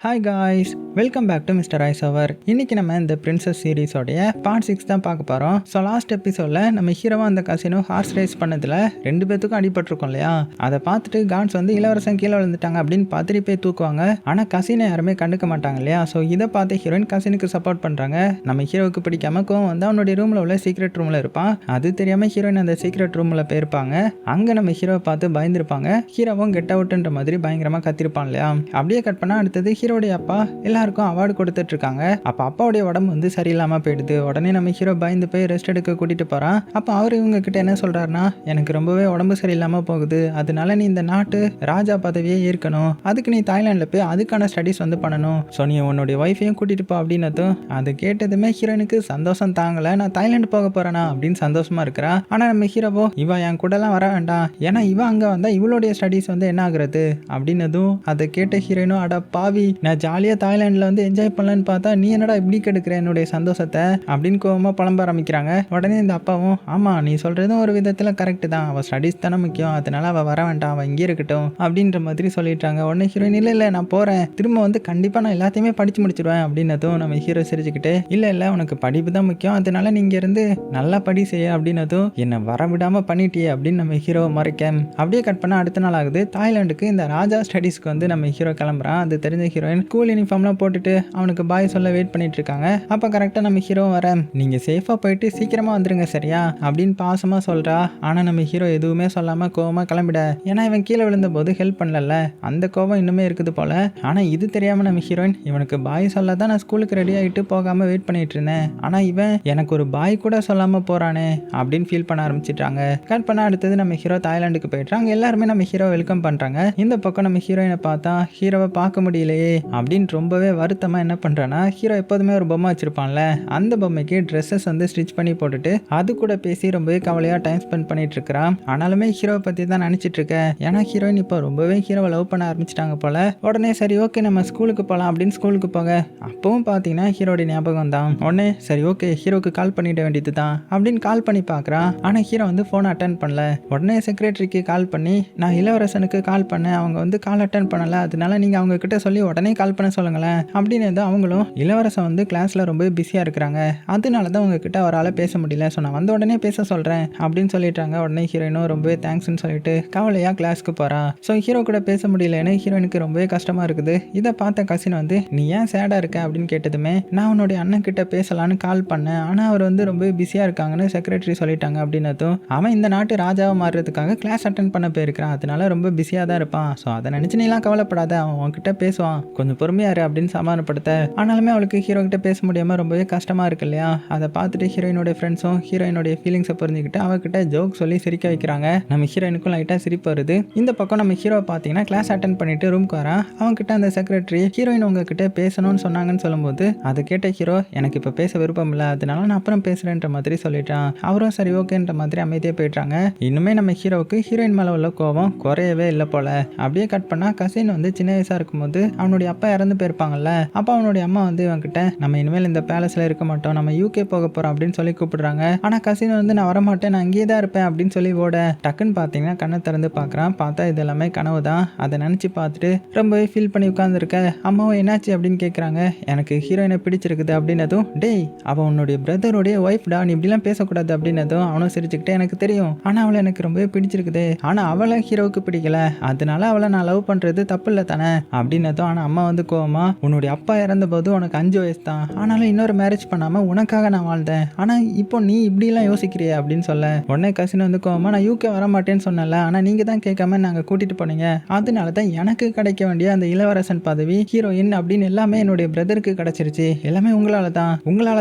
Hi guys, welcome back to mister ஐஸ் அவர். இன்னைக்கு நம்ம இந்த பிரின்சஸ் சீரீஸோடைய பார்ட் 6 தான் பார்க்க போகிறோம். ஸோ லாஸ்ட் எபிசோடில் நம்ம ஹீரோவாக அந்த கசினோ ஹார்ஸ் ரேஸ் பண்ணதில் 2 பேத்துக்கும் அடிபட்டிருக்கோம் இல்லையா? அதை பார்த்துட்டு காட்ஸ் வந்து இளவரசன் கீழே விழுந்துட்டாங்க அப்படின்னு பார்த்துட்டு போய் தூக்குவாங்க. ஆனால் கசினை யாருமே கண்டுக்க மாட்டாங்க இல்லையா? ஸோ இதை பார்த்து ஹீரோயின் கசினுக்கு சப்போர்ட் பண்ணுறாங்க. நம்ம ஹீரோவுக்கு பிடிக்காம கோவம் வந்து அவனுடைய ரூமில் உள்ள சீக்ரெட் ரூமில் இருப்பான். அது தெரியாமல் ஹீரோயின் அந்த சீக்ரெட் ரூமில் போயிருப்பாங்க. அங்கே நம்ம ஹீரோவை பார்த்து பயந்துருப்பாங்க. ஹீரோவும் கெட் அவுட்ன்ற மாதிரி பயங்கரமாக கத்திருப்பான் இல்லையா? அப்படியே கட் பண்ணால் அடுத்தது ஹீரோடைய அப்பா எல்லாருக்கும் அவார்டு கொடுத்துட்டு இருக்காங்க. அப்போ அப்பாவுடைய உடம்பு வந்து சரியில்லாமல் போயிடுது. உடனே நம்ம ஹீரோ பயந்து போய் ரெஸ்ட் எடுக்க கூட்டிட்டு போறான். அப்போ அவர் இவங்க கிட்ட என்ன சொல்றாருன்னா, எனக்கு ரொம்பவே உடம்பு சரியில்லாமல் போகுது, அதனால நீ இந்த நாட்டு ராஜா பதவியே ஏற்கணும், அதுக்கு நீ தாய்லாண்டில் போய் அதுக்கான ஸ்டடிஸ் வந்து பண்ணணும், ஸோ நீ உன்னுடைய ஒய்ஃபையும் கூட்டிட்டு போ அப்படின்னதும் அது கேட்டதுமே ஹீரோனுக்கு சந்தோஷம் தாங்கலை. நான் தாய்லாந்து போக போறேனா அப்படின்னு சந்தோஷமா இருக்கிறா. ஆனால் நம்ம ஹீரோவோ இவ என் கூடலாம் வர வேண்டாம், ஏன்னா இவன் அங்கே வந்தா இவளுடைய ஸ்டடிஸ் வந்து என்ன ஆகுறது அப்படின்னதும் அதை கேட்ட ஹீரோயினும் அட பாவி, நான் ஜாலியாக தாய்லாண்டில் வந்து என்ஜாய் பண்ணலான்னு பார்த்தா நீ என்னடா இப்படி கெடுக்கிற என்னுடைய சந்தோஷத்தை அப்படின்னு கோவமாக புலம்ப ஆரம்பிக்கிறாங்க. உடனே இந்த அப்பாவும் ஆமாம் நீ சொல்கிறதும் ஒரு விதத்தில் கரெக்டு தான், அவள் ஸ்டடீஸ் தானே முக்கியம், அதனால அவள் வர வேண்டாம், அவள் இங்கே இருக்கட்டும் அப்படின்ற மாதிரி சொல்லிட்டாங்க. உடனே ஹீரோயின் இல்லை நான் போகிறேன், திரும்ப வந்து கண்டிப்பாக நான் எல்லாத்தையுமே படித்து முடிச்சிடுவேன் அப்படின்னதும் நம்ம ஹீரோ சிரிச்சுக்கிட்டு இல்லை உனக்கு படிப்பு தான் முக்கியம், அதனால நீங்கள் இருந்து நல்லா படி செய்ய அப்படின்னதும் என்னை வர விடாமல் பண்ணிட்டியே அப்படின்னு நம்ம ஹீரோ மறைக்க அப்படியே கட் பண்ண அடுத்த நாள் ஆகுது. தாய்லாண்டுக்கு இந்த ராஜா ஸ்டடீஸ்க்கு வந்து நம்ம ஹீரோ கிளம்புறான். அது தெரிஞ்ச ஹீரோயின் ஸ்கூல் யூனிஃபார்ம்லாம் போட்டுட்டு அவனுக்கு பாய் சொல்ல வெயிட் பண்ணிட்டு இருக்காங்க. அப்போ கரெக்டாக நம்ம ஹீரோ வர நீங்கள் சேஃபாக போயிட்டு சீக்கிரமாக வந்துருங்க சரியா அப்படின்னு பாசமாக சொல்கிறா. ஆனால் நம்ம ஹீரோ எதுவுமே சொல்லாமல் கோவமாக கிளம்பிட, ஏன்னா இவன் கீழே விழுந்த போது ஹெல்ப் பண்ணல, அந்த கோவம் இன்னுமே இருக்குது போல. ஆனால் இது தெரியாமல் நம்ம ஹீரோயின் இவனுக்கு பாய் சொல்ல தான் நான் ஸ்கூலுக்கு ரெடி ஆகிட்டு போகாமல் வெயிட் பண்ணிட்டு இருந்தேன், ஆனால் இவன் எனக்கு ஒரு பாய் கூட சொல்லாமல் போகிறானே அப்படின்னு ஃபீல் பண்ண ஆரம்பிச்சிட்டாங்க. கட் பண்ண அடுத்தது நம்ம ஹீரோ தாய்லாண்டுக்கு போயிட்டாங்க. எல்லாருமே நம்ம ஹீரோ வெல்கம் பண்ணுறாங்க. இந்த பக்கம் நம்ம ஹீரோயினை பார்த்தா ஹீரோவை பார்க்க முடியலையே அப்படின்னு ரொம்பவே வருத்தமாக என்ன பண்ணுறான்னா, ஹீரோ எப்போதுமே ஒரு பொம்மை வச்சிருப்பான்ல, அந்த பொம்மைக்கு ட்ரெஸ்ஸஸ் வந்து ஸ்டிச் பண்ணி போட்டுட்டு அது கூட பேசி ரொம்பவே கவலையாக டைம் ஸ்பெண்ட் பண்ணிட்டு இருக்கிறான். ஆனாலுமே ஹீரோவை பற்றி தான் நினச்சிட்டு இருக்கேன், ஏன்னா ஹீரோயின் இப்போ ரொம்பவே ஹீரோவை லவ் பண்ண ஆரம்பிச்சிட்டாங்க போல. உடனே சரி ஓகே நம்ம ஸ்கூலுக்கு போகலாம் அப்படின்னு ஸ்கூலுக்கு போக அப்பவும் பார்த்தீங்கன்னா ஹீரோடைய ஞாபகம் தான். உடனே சரி ஓகே ஹீரோக்கு கால் பண்ணிட வேண்டியது தான் அப்படின்னு கால் பண்ணி பார்க்குறான். ஆனால் ஹீரோ வந்து ஃபோனை அட்டன் பண்ணல. உடனே செக்ரட்டரிக்கு கால் பண்ணி நான் இளவரசனுக்கு கால் பண்ணேன், அவங்க வந்து கால் அட்டன் பண்ணலை, அதனால நீங்கள் அவங்க கிட்ட சொல்லி உடனே கால் பண்ண சொல்லுங்களேன் அப்படின்னு. அவங்களும் இளவரசன் வந்து கிளாஸில் ரொம்ப பிஸியாக இருக்கிறாங்க, அதனால தான் உங்ககிட்ட அவரால் பேச முடியல, ஸோ நான் வந்த உடனே பேச சொல்கிறேன் அப்படின்னு சொல்லிட்டாங்க. உடனே ஹீரோயினும் ரொம்பவே தேங்க்ஸ்ன்னு சொல்லிட்டு கவலையாக கிளாஸ்க்கு போகிறா. ஸோ ஹீரோ கூட பேச முடியலன்னு ஹீரோயினுக்கு ரொம்பவே கஷ்டமாக இருக்குது. இதை பார்த்த கசின் வந்து நீ ஏன் சேடாக இருக்க அப்படின்னு கேட்டதுமே நான் உன்னுடைய அண்ணன் கிட்ட பேசலான்னு கால் பண்ணேன், ஆனால் அவர் வந்து ரொம்ப பிஸியாக இருக்காங்கன்னு செக்ரட்டரி சொல்லிட்டாங்க அப்படின்னதும் அவன் இந்த நாட்டு ராஜாவை மாறுறதுக்காக கிளாஸ் அட்டன் பண்ண போயிருக்கிறான், அதனால ரொம்ப பிஸியாக தான் இருப்பான், ஸோ அதை நினச்சி நீலாம் கவலைப்படாத, அவன் உன்கிட்ட பேசுவான், கொஞ்சம் பொறுமையாரு அப்படின்னு சமாதானப்படுத்த. ஆனாலுமே அவளுக்கு ஹீரோ கிட்ட பேச முடியாமல் ரொம்பவே கஷ்டமாக இருக்கு இல்லையா? அதை பார்த்துட்டு ஹீரோயினுடைய ஃப்ரெண்ட்ஸும் ஹீரோயினுடைய ஃபீலிங்ஸை புரிஞ்சுக்கிட்டு அவகிட்ட ஜோக் சொல்லி சிரிக்க வைக்கிறாங்க. நம்ம ஹீரோயினுக்கும் லைட்டாக சிரிப்பு வருது. இந்த பக்கம் நம்ம ஹீரோவை பார்த்தீங்கன்னா கிளாஸ் அட்டன் பண்ணிட்டு ரூம்க்கு வரான். அவன்கிட்ட அந்த செக்ரட்டரி ஹீரோயின் உங்ககிட்ட பேசணும்னு சொன்னாங்கன்னு சொல்லும்போது அதை கேட்ட ஹீரோ எனக்கு இப்போ பேச விருப்பம் இல்லை, அதனால நான் அப்புறம் பேசுகிறேன்ற மாதிரி சொல்லிட்டான். அவரும் சரி ஓகேன்ற மாதிரி அமைதியாக போயிட்டாங்க. இன்னுமே நம்ம ஹீரோவுக்கு ஹீரோயின் மேலே உள்ள கோபம் குறையவே இல்லை போல. அப்படியே கட் பண்ணால் கசின் வந்து சின்ன வயசாக இருக்கும்போது அவனுடைய அப்பா இறந்து போயிருப்பாங்கல்ல, அப்போ அவனுடைய அம்மா வந்து இவன்கிட்ட நம்ம இனிமேல் இந்த பேலஸில் இருக்க மாட்டோம், நம்ம யூகே போக போகிறோம் அப்படின்னு சொல்லி கூப்பிடுறாங்க. ஆனால் கசின் வந்து நான் வரமாட்டேன், நான் அங்கேயே தான் இருப்பேன் அப்படின்னு சொல்லி ஓட டக்குன்னு பார்த்தீங்கன்னா கண்ணை திறந்து பார்க்குறான். பார்த்தா இது எல்லாமே கனவு தான். அதை நினச்சி பார்த்துட்டு ரொம்பவே ஃபீல் பண்ணி உட்காந்துருக்க. அம்மாவும் என்னாச்சு அப்படின்னு கேட்குறாங்க. எனக்கு ஹீரோயினை பிடிச்சிருக்குது அப்படின்னதும் டேய் அவன் உன்னுடைய பிரதருடைய ஒய்ஃப் டா, நீ இப்படிலாம் பேசக்கூடாது அப்படின்னதும் அவனும் சிரிச்சுக்கிட்டே எனக்கு தெரியும், ஆனால் அவளை எனக்கு ரொம்பவே பிடிச்சிருக்குது, ஆனால் அவளை ஹீரோவுக்கு பிடிக்கல, அதனால அவளை நான் லவ் பண்ணுறது தப்பு இல்லை தானே அப்படின்னதும். ஆனால் அம்மா வந்து கோவமா உன்னுடைய அப்பா இறந்த போது உனக்கு 5 வயசு தான், ஆனாலும் இன்னொரு மேரேஜ் பண்ணாமல் உனக்காக நான் வாழ்ந்தேன், ஆனால் இப்போ நீ இப்படிலாம் யோசிக்கிறிய அப்படின்னு சொல்ல. உடனே கசின் வந்து கோவமா நான் யூகே வர மாட்டேன்னு சொன்னல, ஆனால் நீங்கள் தான் கேட்காம நாங்கள் கூட்டிகிட்டு போனீங்க, அதனால தான் எனக்கு கிடைக்க வேண்டிய அந்த இளவரசன் பதவி ஹீரோயின் அப்படின்னு எல்லாமே என்னுடைய பிரதருக்கு கிடைச்சிருச்சு, எல்லாமே உங்களால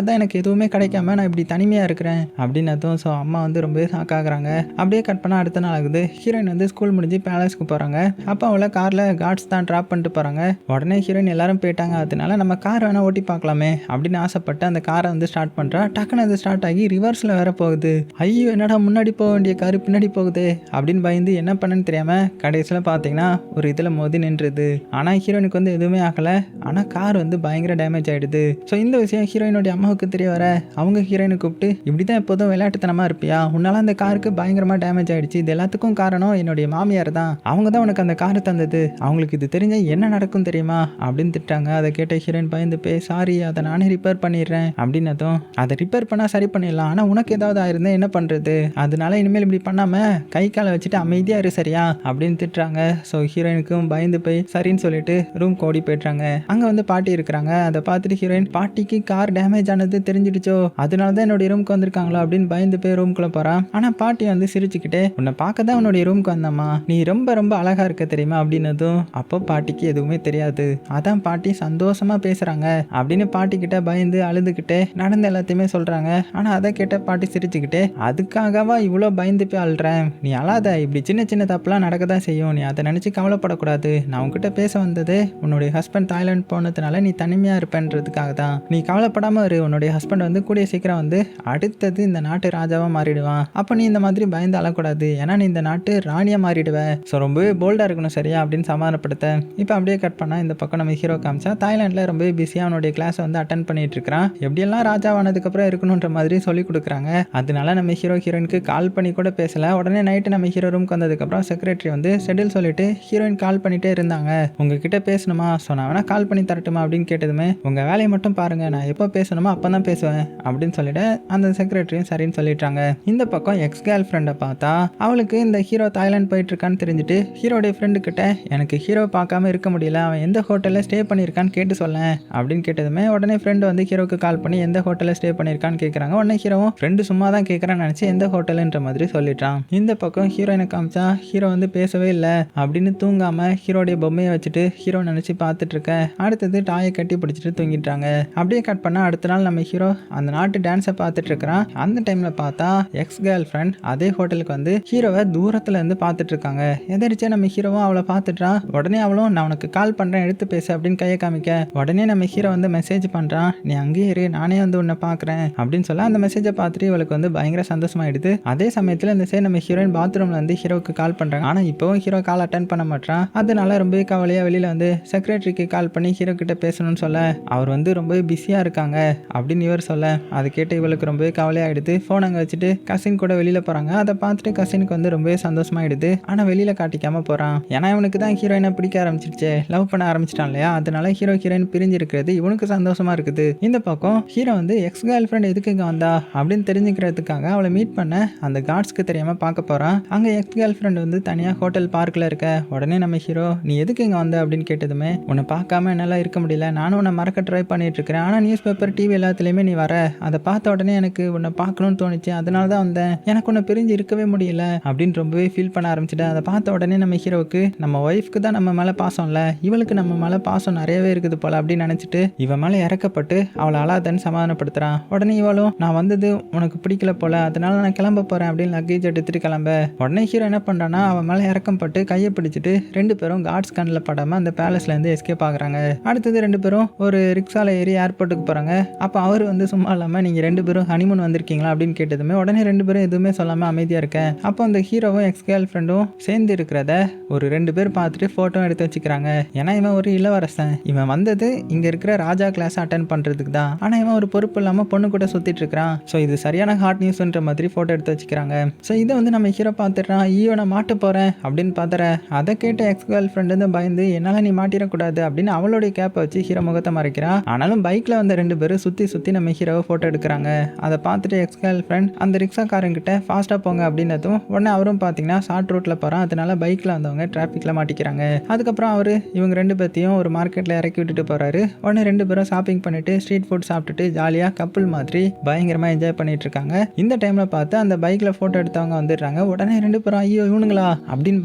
தான் எனக்கு எதுவுமே கிடைக்காம நான் இப்படி தனிமையாக இருக்கிறேன் அப்படின்னதும். ஸோ அம்மா வந்து ரொம்பவே ஷாக்காகிறாங்க. அப்படியே கட் பண்ணால் அடுத்த நாள் ஆகுது. ஹீரோயின் வந்து ஸ்கூல் முடிஞ்சு பேலஸ்க்கு போகிறாங்க. அப்போ அவளை காரில் கார்ட்ஸ் தான் ட்ராப் பண்ணிட்டு போகிறாங்க. உடனே ஹீரோயின் எல்லாரும் போயிட்டாங்க, அதனால நம்ம கார் வேணால் ஓட்டி பார்க்கலாமே அப்படின்னு ஆசைப்பட்டு அந்த காரை வந்து ஸ்டார்ட் பண்ணுறா. டக்குன்னு அது ஸ்டார்ட் ஆகி ரிவர்ஸில் வேற போகுது. ஐயோ என்னடா முன்னாடி போக வேண்டிய கார் பின்னாடி போகுது அப்படின்னு பயந்து என்ன பண்ணுன்னு தெரியாமல் கடைசியில் பார்த்தீங்கன்னா ஒரு இதில் மோதி நின்றுது. ஆனால் ஹீரோயினுக்கு வந்து எதுவுமே ஆகலை, ஆனால் கார் வந்து பயங்கர டேமேஜ் ஆகிடுது. ஸோ இந்த விஷயம் ஹீரோயினுடைய அம்மாவுக்கு தெரிய வர அவங்க ஹீரோயினை கூப்பிட்டு இப்படி தான் எப்போதும் விளையாட்டுத்தனமாக இருப்பியா, உன்னால அந்த காருக்கு பயங்கரமாக டேமேஜ் ஆகிடுச்சு, இது எல்லாத்துக்கும் காரணம் என்னுடைய மாமியார் தான், அவங்க தான் உனக்கு அந்த கார் தந்தது, அவங்களுக்கு இது தெரிஞ்ச என்ன நடக்கும் தெரியுமா அப்படின்னு திட்டாங்க. சொல்கிறாங்க. அதை கேட்ட ஹீரோயின் பயந்து போய் சாரி அதை நானே ரிப்பேர் பண்ணிடுறேன் அப்படின்னதும் அதை ரிப்பேர் பண்ணால் சரி பண்ணிடலாம், ஆனால் உனக்கு ஏதாவது ஆயிருந்தா என்ன பண்ணுறது, அதனால இனிமேல் இப்படி பண்ணாமல் கை காலை வச்சுட்டு அமைதியாக இரு சரியா அப்படின்னு திட்டுறாங்க. ஸோ ஹீரோயினுக்கும் பயந்து போய் சரின்னு சொல்லிட்டு ரூம் ஓடி போய்ட்றாங்க. அங்கே வந்து பாட்டி இருக்கிறாங்க. அதை பார்த்துட்டு ஹீரோயின் பாட்டிக்கு கார் டேமேஜ் ஆனது தெரிஞ்சிடுச்சோ அதனால தான் என்னுடைய ரூமுக்கு வந்திருக்காங்களோ அப்படின்னு பயந்து போய் ரூம்குள்ளே போகிறான். ஆனால் பாட்டி வந்து சிரிச்சுக்கிட்டே உன்னை பார்க்க தான் உன்னுடைய ரூமுக்கு வந்தம்மா, நீ ரொம்ப ரொம்ப அழகாக இருக்க தெரியுமா அப்படின்னதும் அப்போ பாட்டிக்கு எதுவுமே தெரியாது. அதான் பாட்டி சந்தோஷமா பேசுறாங்க அப்படின்னு பாட்டி கிட்ட பயந்து அழுதுகிட்டே நடந்த எல்லாத்தையுமே சொல்றாங்க. ஆனா அதை கேட்ட பாட்டி சிரிச்சுக்கிட்டே அதுக்காகவா இவ்வளோ பயந்து போய் அழுறேன், நீ அழாத, இப்படி சின்ன சின்ன தப்புலாம் நடக்க தான் செய்யும், நீ அதை நினைச்சு கவலைப்படக்கூடாது, நான் உன்கிட்ட பேச வந்தது உன்னுடைய ஹஸ்பண்ட் தாய்லாந்து போனதுனால நீ தனிமையா இருப்பேன்றதுக்காக தான், நீ கவலைப்படாம இரு, உன்னுடைய ஹஸ்பண்ட் வந்து கூடிய சீக்கிரம் வந்து அடுத்தது இந்த நாட்டு ராஜாவா மாறிடுவான், அப்போ நீ இந்த மாதிரி பயந்து அழக்கூடாது, ஏன்னா நீ இந்த நாட்டு ராணியா மாறிடுவேன், ஸோ ரொம்பவே போல்டா இருக்கணும் சரியா அப்படின்னு சமாதானப்படுத்த. இப்போ அப்படியே கட் பண்ணா இந்த பக்கம் நம்ம ஹீரோ காமிச்சா தாய்லாண்டில் ரொம்பவே பிஸியாக அவனுடைய கிளாஸை வந்து அட்டன் பண்ணிட்டு இருக்கிறான். எப்படியெல்லாம் ராஜாவானதுக்கப்புறம் இருக்கணுன்ற மாதிரி சொல்லி கொடுக்குறாங்க. அதனால நம்ம ஹீரோயினுக்கு கால் பண்ணி கூட பேசல. உடனே நைட்டு நம்ம ஹீரோ ரூமுக்கு வந்ததுக்கப்புறம் செக்ரட்டரி வந்து ஷெட்யூல் சொல்லிட்டு ஹீரோயின் கால் பண்ணிட்டே இருந்தாங்க. உங்ககிட்ட பேசணுமா, ஸோ நான் வேணா கால் பண்ணி தரட்டுமா அப்படின்னு கேட்டதுமே உங்கள் வேலையை மட்டும் பாருங்க, நான் எப்போ பேசணுமோ அப்போ தான் பேசுவேன் அப்படின்னு சொல்லிட்டு அந்த செக்ரட்டரியும் சரின்னு சொல்லிட்டாங்க. இந்த பக்கம் எக்ஸ் கேர்ள் ஃப்ரெண்டை பார்த்தா அவளுக்கு இந்த ஹீரோ தாய்லாந்து போயிட்டு இருக்கான்னு தெரிஞ்சுட்டு ஹீரோடைய ஃப்ரெண்டு கிட்ட எனக்கு ஹீரோ பார்க்காம இருக்க முடியல, அவன் எந்த ஹோட்டலில் ஸ்டே பண்ணியிருக்கான்னு கேட்டு சொல்லேன் அப்படின்னு கேட்டதுமே உடனே ஃப்ரெண்டு வந்து ஹீரோக்கு கால் பண்ணி எந்த ஹோட்டலில் ஸ்டே பண்ணியிருக்கான்னு கேட்குறாங்க. உடனே ஹீரோவும் ஃப்ரெண்டு சும்மா தான் கேட்குறான்னு நினச்சி எந்த ஹோட்டலுன்ற மாதிரி சொல்லிட்டான். இந்த பக்கம் ஹீரோயினை காமிச்சா ஹீரோ வந்து பேசவே இல்லை அப்படின்னு தூங்காம ஹீரோடைய பொம்மையை வச்சுட்டு ஹீரோ நினச்சி பார்த்துட்டு இருக்க. அடுத்தது டாயை கட்டி பிடிச்சிட்டு தூங்கிட்டாங்க. அப்படியே கட் பண்ணால் அடுத்த நாள் நம்ம ஹீரோ அந்த நாட்டு டான்ஸை பார்த்துட்டு இருக்கிறான். அந்த டைமில் பார்த்தா எக்ஸ் கேர்ள் ஃப்ரெண்ட் அதே ஹோட்டலுக்கு வந்து ஹீரோவை தூரத்தில் இருந்து பார்த்துட்டு இருக்காங்க. எதிர்த்தே நம்ம ஹீரோவும் அவளை பார்த்துட்டான். உடனே அவளும் நான் உனக்கு கால் பண்ணுறேன் எடுத்து பேச அப்படின்னு கையை காமிக்க உடனே நம்ம ஹீரோ வந்து மெசேஜ் பண்ணுறான், நீ அங்கேயே இரு நானே வந்து உன்னை பார்க்குறேன் அப்படின்னு சொல்ல அந்த மெசேஜை பார்த்துட்டு இவளுக்கு வந்து பயங்கர சந்தோஷமாயிடுது. அதே சமயத்தில் இந்த சைடு நம்ம ஹீரோயின் பாத்ரூமில் வந்து ஹீரோவுக்கு கால் பண்ணுறாங்க. ஆனால் இப்போவும் ஹீரோ கால் அட்டன் பண்ண மாட்டான். அதனால ரொம்பவே கவலையாக வெளியில் வந்து செக்ரட்டரிக்கு கால் பண்ணி ஹீரோ கிட்ட பேசணும்னு சொல்ல அவர் வந்து ரொம்பவே பிஸியாக இருக்காங்க அப்படின்னு இவர் சொல்ல அதை கேட்டு இவளுக்கு ரொம்பவே கவலையாயிடுது. ஃபோன் அங்கே வச்சுட்டு கசின் கூட வெளியில் போகிறாங்க. அதை பார்த்துட்டு கசினுக்கு வந்து ரொம்பவே சந்தோஷமாயிடுது. ஆனால் வெளியில் காட்டிக்காமல் போகிறான். ஏன்னா இவனுக்கு தான் ஹீரோயினை பிடிக்க ஆரம்பிச்சிருச்சு, லவ் பண்ண ஆரம்பிச்சிட்டான் இல்லையா, அதனால ஹீரோயின் பிரிஞ்சு இருக்கிறது இவனுக்கு சந்தோஷமா இருக்குது. இந்த பக்கம் ஹீரோ வந்து எக்ஸ் கேர்ள் ஃப்ரெண்ட் எதுக்கு இங்கே வந்தா அப்படின்னு தெரிஞ்சுக்கிறதுக்காக அவளை மீட் பண்ண அந்த கார்ட்ஸ்க்கு தெரியாம பார்க்க போறான். அங்கே எக்ஸ் கேர்ள் ஃப்ரெண்ட் வந்து தனியாக ஹோட்டல் பார்க்கில் இருக்க. உடனே நம்ம ஹீரோ நீ எதுக்கு இங்கே வந்த அப்படின்னு கேட்டதுமே உன்னை பார்க்காம என்னால் இருக்க முடியல, நானும் உன்னை மறக்க ட்ரை பண்ணிட்டு இருக்கிறேன், ஆனால் நியூஸ் பேப்பர் டிவி எல்லாத்துலேயுமே நீ வர, அதை பார்த்த உடனே எனக்கு உன்னை பார்க்கணும்னு தோணுச்சு, அதனால தான் வந்தேன், எனக்கு உன்னை பிரிஞ்சு இருக்கவே முடியல அப்படின்னு ரொம்பவே ஃபீல் பண்ண ஆரம்பிச்சிட்டேன். அதை பார்த்த உடனே நம்ம ஹீரோவுக்கு நம்ம ஒய்ஃப்க்கு தான் நம்ம மேலே பாசம் இல்லை, இவளுக்கு நம்ம மேலே பாசம் நிறையவே இருக்குது போல அப்படின்னு நினச்சிட்டு இவன் மேலே இறக்கப்பட்டு அவளை அழாதன்னு சமாதானப்படுத்துறான். உடனே இவளும் நான் வந்தது உனக்கு பிடிக்கல போல, அதனால நான் கிளம்ப போறேன் அப்படின்னு லக்கேஜ் எடுத்துட்டு கிளம்ப. உடனே ஹீரோ என்ன பண்றான்னா அவன் மேலே இறக்கம் பட்டு கையை பிடிச்சிட்டு ரெண்டு பேரும் கார்ட்ஸ் கண்ணில் படாம அந்த பேலஸ்ல இருந்து எஸ்கேப் ஆகுறாங்க. அடுத்தது ரெண்டு பேரும் ஒரு ரிக்ஷால ஏறி ஏர்போர்ட்டுக்கு போறாங்க. அப்போ அவர் வந்து சும்மா இல்லாம நீங்க ரெண்டு பேரும் ஹனிமூன் வந்திருக்கீங்களா அப்படின்னு கேட்டதுமே உடனே ரெண்டு பேரும் எதுவுமே சொல்லாம அமைதியா இருக்க. அப்போ அந்த ஹீரோவும் எக்ஸ் கேர்ள் ஃப்ரெண்டும் சேர்ந்து இருக்கிறத ஒரு ரெண்டு பேர் பார்த்துட்டு போட்டோ எடுத்து வச்சுக்கிறாங்க. ஏன்னா இவன் ஒரு இளவரசன், இவன் வந்தது இங்க இருக்கிற ராஜா கிளாஸ் அட்டன் பண்றதுக்கு தான், ஆனா இவன் ஒரு பொறுப்பு இல்லாம பொண்ணு கூட சுத்திட்டு இருக்கிறான். ஸோ இது சரியான ஹாட் நியூஸ்ன்ற மாதிரி போட்டோ எடுத்து வச்சுக்கிறாங்க. ஸோ இதை வந்து நம்ம ஹீரோ பார்த்துட்டான். ஐயோ நான் மாட்ட போறேன் அப்படின்னு பார்த்துற. அதை கேட்ட எக்ஸ் கேர்ள் ஃப்ரெண்ட் வந்து பயந்து என்னால நீ மாட்டிடக்கூடாது அப்படின்னு அவளுடைய கேப்பை வச்சு ஹீரோ முகத்தை மறைக்கிறான். ஆனாலும் பைக்ல வந்த ரெண்டு பேரும் சுத்தி சுத்தி நம்ம ஹீரோவை போட்டோ எடுக்கிறாங்க. அதை பார்த்துட்டு எக்ஸ் கேர்ள் ஃப்ரெண்ட் அந்த ரிக்ஷாக்காரங்கிட்ட ஃபாஸ்டா போங்க அப்படின்னதும் உடனே அவரும் பார்த்தீங்கன்னா ஷார்ட் ரூட்ல போறான். அதனால பைக்ல வந்தவங்க டிராஃபிக்ல மாட்டிக்கிறாங்க. அதுக்கப்புறம் அவரு இவங்க ரெண்டு பேர்த்தையும் ஒரு மார்க்கெட்ல இறக்கி விட்டுட்டு போறாரு. உடனே ரெண்டு பேரும் ஷாப்பிங் பண்ணிட்டு ஸ்ட்ரீட் ஃபுட் சாப்பிட்டுட்டு ஜாலியா கப்புள் மாதிரி பயங்கரமா என்ஜாய் பண்ணிட்டு இருக்காங்க. இந்த டைம்ல பார்த்து அந்த பைக்ல போட்டோ எடுத்தவங்க வந்துடுறாங்க. உடனே ரெண்டு பேரும் ஐயோ இவனுங்களா அப்படின்னு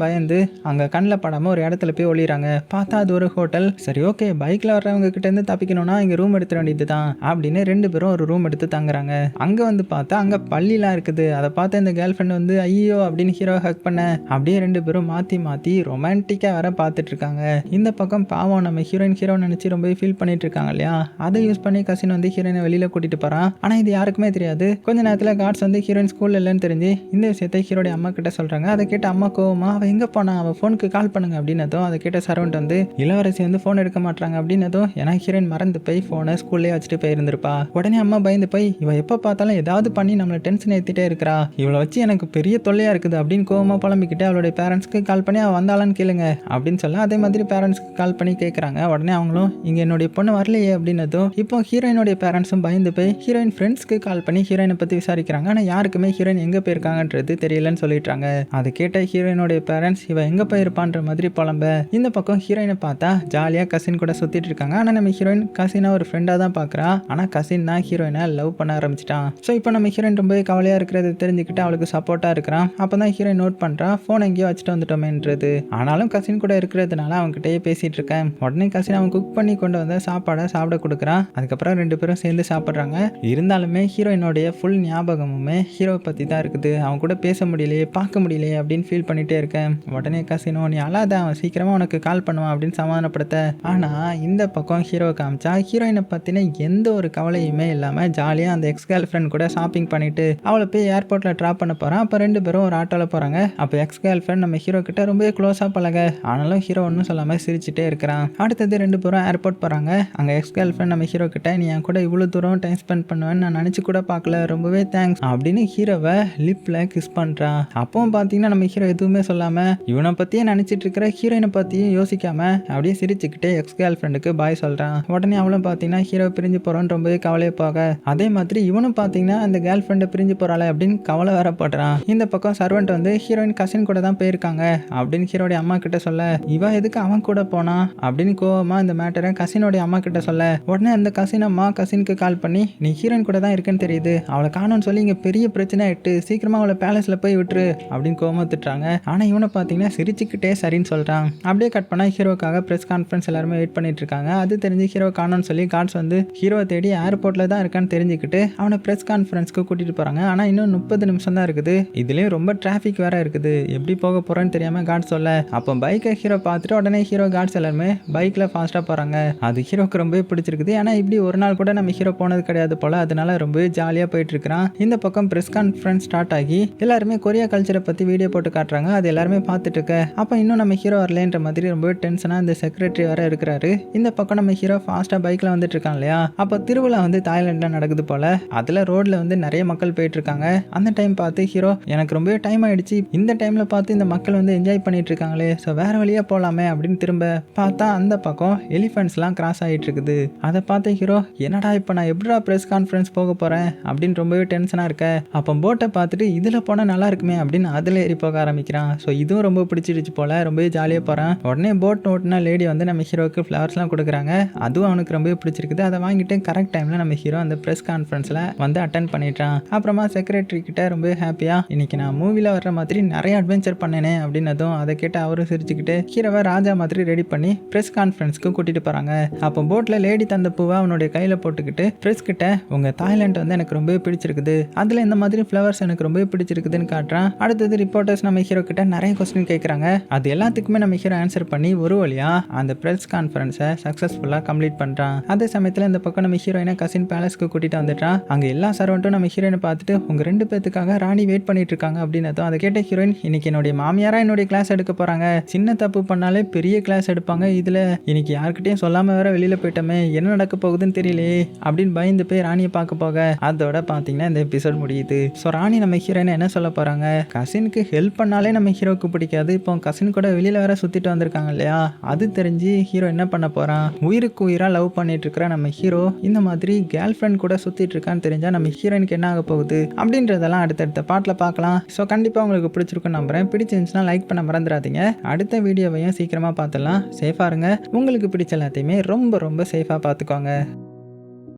பயந்து அங்க கண்ணில் படாம ஒரு இடத்துல போய் ஒளிறாங்க. பார்த்தா அது ஒரு ஹோட்டல். சரி ஓகே பைக்ல வர்றவங்க கிட்ட இருந்து தப்பிக்கணும்னா இங்க ரூம் எடுத்துட வேண்டியதுதான் அப்படின்னு ரெண்டு பேரும் ஒரு ரூம் எடுத்து தங்குறாங்க. அங்க வந்து பார்த்தா அங்க பள்ளிலாம் இருக்குது. அதை பார்த்து இந்த கேர்ள் ஃப்ரெண்ட் வந்து ஐயோ அப்படின்னு ஹீரோ ஹக் பண்ண அப்படியே ரெண்டு பேரும் மாத்தி மாத்தி ரொமான்டிக்கா வர பார்த்துட்டு இருக்காங்க. இந்த பக்கம் பாவம் நம்ம ஹீரோ நினைச்சு ரொம்ப ஃபீல் பண்ணிட்டு இருக்காங்க இல்லையா, அதை யூஸ் பண்ணி கசின் வந்து ஹீரோயினை வெளியில கூட்டிட்டு போறான். ஆனா இது யாருக்குமே தெரியாது. கொஞ்ச நேரத்துல கார்ட்ஸ் வந்து ஹீரோயின் ஸ்கூல்ல இல்லைன்னு தெரிஞ்சு இந்த விஷயத்தை ஹீரோடைய அம்மா கிட்ட சொல்றாங்க. அதை கேட்ட அம்மா கோவமா அவ எங்க போனா, அவ போனுக்கு கால் பண்ணுங்க அப்படின்னதும் அதை கேட்ட சரவண்ட் வந்து இளவரசி வந்து போன் எடுக்க மாட்டாங்க அப்படின்னதும் ஏன்னா ஹீரோயின் மறந்து போய் போனை ஸ்கூல்லேயே வச்சுட்டு போயிருந்திருப்பா. உடனே அம்மா பயந்து போய் இவ எப்ப பார்த்தாலும் ஏதாவது பண்ணி நம்மளை டென்ஷன் ஏத்திட்டே இருக்கிறா, இவளை வச்சு எனக்கு பெரிய தொல்லையா இருக்குது அப்படின்னு கோவமா புலம்பிக்கிட்டு அவளுடைய பேரண்ட்ஸ்க்கு கால் பண்ணி அவ வந்தாலான்னு கேளுங்க அப்படின்னு சொல்ல அதே மாதிரி பேரண்ட்ஸ்க்கு கால் பண்ணி கேட்கறாங்க. உடனே உடனே அவங்களும் இங்கே என்னுடைய பொண்ணு வரலையே அப்படின்னதும் இப்போ ஹீரோயினுடைய பேரண்ட்ஸும் பயந்து போய் ஹீரோயின் ஃப்ரெண்ட்ஸ்க்கு கால் பண்ணி ஹீரோயினை பற்றி விசாரிக்கிறாங்க. ஆனால் யாருக்குமே ஹீரோயின் எங்கே போயிருக்காங்கன்றது தெரியலன்னு சொல்லிட்டாங்க. அதை கேட்ட ஹீரோயினுடைய பேரண்ட்ஸ் இவ எங்கே போயிருப்பான்ற மாதிரி புலம்ப, இந்த பக்கம் ஹீரோயினை பார்த்தா ஜாலியாக கசின் கூட சுற்றிட்டு இருக்காங்க. ஆனால் நம்ம ஹீரோயின் கசினை ஒரு ஃப்ரெண்டாக தான் பார்க்குறா. ஆனால் கசின் தான் ஹீரோயினை லவ் பண்ண ஆரம்பிச்சிட்டான். ஸோ இப்போ நம்ம ஹீரோயின் ரொம்ப கவலையாக இருக்கிறத தெரிஞ்சுக்கிட்டு அவளுக்கு சப்போர்ட்டாக இருக்கிறான். அப்போ தான் ஹீரோயின் நோட் பண்ணுறா ஃபோன் எங்கேயோ வச்சுட்டு வந்துட்டோமேன்றது. ஆனாலும் கசின் கூட இருக்கிறதுனால அவங்ககிட்டயே பேசிகிட்டு இருக்கேன். உடனே கசின் அவன் குக் பண்ணி கொண்டு வந்த சாப்பாடை சாப்பிட கொடுக்குறான். அதுக்கப்புறம் 2 பேரும் சேர்ந்து சாப்பிட்றாங்க. இருந்தாலுமே ஹீரோயினுடைய ஃபுல் ஞாபகமுமே ஹீரோவை பற்றி தான் இருக்குது. அவன் கூட பேச முடியலையே, பார்க்க முடியலையே அப்படின்னு ஃபீல் பண்ணிகிட்டே இருக்கேன். உடனே கசினோ நீ அழாத, அவன் சீக்கிரமாக உனக்கு கால் பண்ணுவான் அப்படின்னு சமாதானப்படுத்த. ஆனால் இந்த பக்கம் ஹீரோ காமிச்சா ஹீரோயினை பற்றின எந்த ஒரு கவலையுமே இல்லாமல் ஜாலியாக அந்த எக்ஸ் கேர்ள் ஃப்ரெண்ட் கூட ஷாப்பிங் பண்ணிட்டு அவளை போய் ஏர்போர்ட்டில் ட்ராப் பண்ண போகிறான். அப்போ 2 பேரும் ஒரு ஆட்டோவில் போகிறாங்க. அப்போ எக்ஸ் கேர்ள் ஃப்ரெண்ட் நம்ம ஹீரோ கிட்ட ரொம்ப க்ளோஸாக பழக, ஆனாலும் ஹீரோ ஒன்றும் சொல்லாமல் சிரிச்சுட்டே இருக்கிறான். அடுத்தது 2 பேரும் ஏர்போர்ட் போகிறாங்க. அங்கே எக்ஸ் கேர்ள் ஃப்ரெண்ட் நம்ம ஹீரோ கிட்ட நீ என் கூட இவ்வளோ தூரம் டைம் ஸ்பெண்ட் பண்ணுவேன்னு நான் நினச்சி கூட பார்க்கல, ரொம்பவே தேங்க்ஸ் அப்படின்னு ஹீரோவை லிப்பில் கிஸ் பண்ணுறான். அப்பவும் பார்த்தீங்கன்னா நம்ம ஹீரோ எதுவுமே சொல்லாமல் இவனை பற்றியே நினச்சிட்டு இருக்கிற ஹீரோயினை பற்றியும் யோசிக்காம அப்படியே சிரிச்சுக்கிட்டே எக்ஸ் கேர்ள் ஃப்ரெண்டுக்கு பாய் சொல்கிறான். உடனே அவளும் பார்த்தீங்கன்னா ஹீரோ பிரிஞ்சு போகிறோன்னு ரொம்பவே கவலையை போக, அதே மாதிரி இவனும் பார்த்தீங்கன்னா அந்த கேர்ள் ஃப்ரெண்டை பிரிஞ்சு போகிறாளே அப்படின்னு கவலை வரப்படுறான். இந்த பக்கம் சர்வெண்ட் வந்து ஹீரோயின் கசின் கூட தான் போயிருக்காங்க அப்படின்னு ஹீரோடைய அம்மா கிட்ட சொல்ல, இவ எதுக்கு அவன் கூட போனா அப்படின்னு கோவமா இந்த மேட்டரை கசினோடைய அம்மா கிட்ட சொல்ல, உடனே அந்த கசின் அம்மா கசினுக்கு கால் பண்ணி நீ ஹீரோயின் கூட தான் இருக்குன்னு தெரியுது, அவளை காணோன்னு சொல்லி இங்கே பெரிய பிரச்சனை ஆயிட்டு, சீக்கிரமா அவளை பேலஸில் போய் விட்டுரு அப்படின்னு கோவமா திட்டுறாங்க. ஆனால் இவனை பார்த்தீங்கன்னா சிரிச்சுக்கிட்டே சரின்னு சொல்கிறான். அப்படியே கட் பண்ணால் ஹீரோக்காக ப்ரெஸ் கான்ஃபரன்ஸ் எல்லாருமே வெயிட் பண்ணிட்டு இருக்காங்க. அது தெரிஞ்சு ஹீரோ காணோன்னு சொல்லி கார்ட்ஸ் வந்து ஹீரோவை தேடி ஏர்போர்ட்டில் தான் இருக்கான்னு தெரிஞ்சுக்கிட்டு அவனை ப்ரெஸ் கான்ஃபரன்ஸ்க்கு கூட்டிகிட்டு போகிறாங்க. ஆனால் இன்னும் 30 நிமிஷம் தான் இருக்குது. இதுலேயும் ரொம்ப டிராஃபிக் வேற இருக்குது, எப்படி போக போகிறோன்னு தெரியாமல் கார்ட்ஸ் சொல்ல, அப்போ பைக்கை ஹீரோ பார்த்துட்டு உடனே ஹீரோ கார்ட்ஸ் எல்லாருமே பைக்கில் ஃபாஸ்ட்டாக போகிறாங்க. அது ஹீரோக்கு ரொம்பவே பிடிச்சிருக்குது. ஏன்னா இப்படி ஒரு நாள் கூட நம்ம ஹீரோ போனது கிடையாது போல, அதனால ரொம்பவே ஜாலியாக போயிட்டு இருக்கிறான். இந்த பக்கம் ப்ரெஸ் கான்ஃபரன்ஸ் ஸ்டார்ட் ஆகி எல்லாருமே கொரியா கல்ச்சரை பற்றி வீடியோ போட்டு காட்டுறாங்க. அது எல்லாருமே பார்த்துட்டு இருக்க, அப்போ இன்னும் நம்ம ஹீரோ வரலன்ற மாதிரி ரொம்பவே டென்ஷனாக இந்த செக்ரட்டரி வர இருக்கிறாரு. இந்த பக்கம் நம்ம ஹீரோ ஃபாஸ்ட்டாக பைக்கில் வந்துட்டு இருக்கான் இல்லையா. அப்போ திருவிழா வந்து தாய்லாண்டில் நடக்குது போல, அதில் ரோட்டில் வந்து நிறைய மக்கள் போயிட்டு இருக்காங்க. அந்த டைம் பார்த்து ஹீரோ எனக்கு ரொம்பவே டைம் ஆயிடுச்சு, இந்த டைமில் பார்த்து இந்த மக்கள் வந்து என்ஜாய் பண்ணிட்டு இருக்காங்களே, ஸோ வேற வழியாக போகலாமே அப்படின்னு திரும்ப பார்த்தா அந்த பக்கம் எலிஃபென்ட்ஸ்லாம் கிராஸ் ஆகிட்டு இருக்குது. அதை பார்த்து ஹீரோ என்னடா இப்போ நான் எப்படிடா ப்ரெஸ் கான்ஃபரன்ஸ் போக போகிறேன் அப்படின்னு ரொம்பவே டென்ஷனாக இருக்க. அப்போ போட்டை பார்த்துட்டு இதில் போனால் நல்லா இருக்குமே அப்படின்னு அதில் ஏறி போக ஆரம்பிக்கிறான். ஸோ இதுவும் ரொம்ப பிடிச்சிடுச்சு போல, ரொம்பவே ஜாலியாக போகிறான். உடனே போட் ஓட்டுனா லேடி வந்து நம்ம ஹீரோவுக்கு ஃப்ளவர்ஸ்லாம் கொடுக்குறாங்க. அதுவும் அவனுக்கு ரொம்பவே பிடிச்சிருக்குது. அதை வாங்கிட்டு கரெக்ட் டைமில் நம்ம ஹீரோ அந்த ப்ரெஸ் கான்ஃபரன்ஸில் வந்து அட்டன் பண்ணிட்டான். அப்புறமா செக்ரட்டரி கிட்ட ரொம்ப ஹாப்பியாக இன்னைக்கு நான் மூவியில் வர்ற மாதிரி நிறைய அட்வென்ச்சர் பண்ணேனே அப்படின்னதும் அதை கேட்டு அவரும் சிரிச்சுக்கிட்டு ஹீரோவை ராஜா மாதிரி ரெடி பண்ணி ப்ரெஸ் கான்ஃபரன்ஸ்க்கு கூட்டிட்டு போகிறாங்க. அப்போ போட்டில் லேடி தந்த பூவை அவனுடைய கையில் போட்டுக்கிட்டு ப்ரெஸ் கிட்ட உங்கள் தாய்லாண்ட் வந்து எனக்கு ரொம்பவே பிடிச்சிருக்குது, அதில் இந்த மாதிரி ஃப்ளவர்ஸ் எனக்கு ரொம்பவே பிடிச்சிருக்குதுன்னு காட்டுறான். அடுத்தது ரிப்போர்ட்டர்ஸ் நம்ம ஹீரோ கிட்ட நிறைய கொஸ்டின் கேட்குறாங்க. அது எல்லாத்துக்குமே நம்ம ஹீரோ ஆன்சர் பண்ணி ஒரு வழியா அந்த ப்ரெஸ் கான்ஃபரன்ஸை சக்ஸஸ்ஃபுல்லாக கம்ப்ளீட் பண்ணுறான். அதே சமயத்தில் இந்த பக்கம் நம்ம ஹீரோயினை கசின் பேலஸ்க்கு கூட்டிட்டு வந்துட்டான். அங்கே எல்லா சர்வெண்ட்டும் நம்ம ஹீரோயினை பார்த்துட்டு உங்கள் 2 பேத்துக்காக ராணி வெயிட் பண்ணிட்டு இருக்காங்க அப்படின்னு அதை கேட்ட ஹீரோயின் இன்னைக்கு என்னுடைய மாமியாரா என்னுடைய கிளாஸ் எடுக்க போறாங்க, சின்ன தப்பு பண்ணாலே பெரிய கிளாஸ் எடுப்பாங்க, இதுல இன்னைக்கு யார்கிட்டயும் சொல்லாம வேற வெளியில போயிட்டோமே, என்ன நடக்க போகுதுன்னு தெரியலையே அப்படின்னு பயந்து போய் ராணியை பார்க்க போக அதோட பார்த்தீங்கன்னா இந்த எபிசோட் முடியுது. ஸோ ராணி நம்ம ஹீரோயினை என்ன சொல்ல போறாங்க, கசினுக்கு ஹெல்ப் பண்ணாலே நம்ம ஹீரோக்கு பிடிக்காது, இப்போ கசின் கூட வெளியில வேற சுத்திட்டு வந்திருக்காங்க இல்லையா, அது தெரிஞ்சு ஹீரோ என்ன பண்ண போறான், உயிருக்கு உயிரா லவ் பண்ணிட்டு இருக்கிற நம்ம ஹீரோ இந்த மாதிரி கேர்ள் ஃப்ரெண்ட் கூட சுத்திட்டு இருக்கான்னு தெரிஞ்சா நம்ம ஹீரோயினுக்கு என்ன ஆக போகுது அப்படின்றதெல்லாம் அடுத்தடுத்த பாட்டில் பார்க்கலாம். ஸோ கண்டிப்பாக உங்களுக்கு பிடிச்சிருக்குன்னு நம்புறேன். பிடிச்சிருந்துச்சுன்னா லைக் பண்ண மறந்துடாதீங்க. அடுத்த வீடியோவையும் சீக்கிரமாக பார்த்துடலாம். சேஃபாக இருங்க. உங்களுக்கு பிடிச்ச எல்லாத்தையுமே ரொம்ப ரொம்ப சேஃபாக பார்த்துக்கோங்க.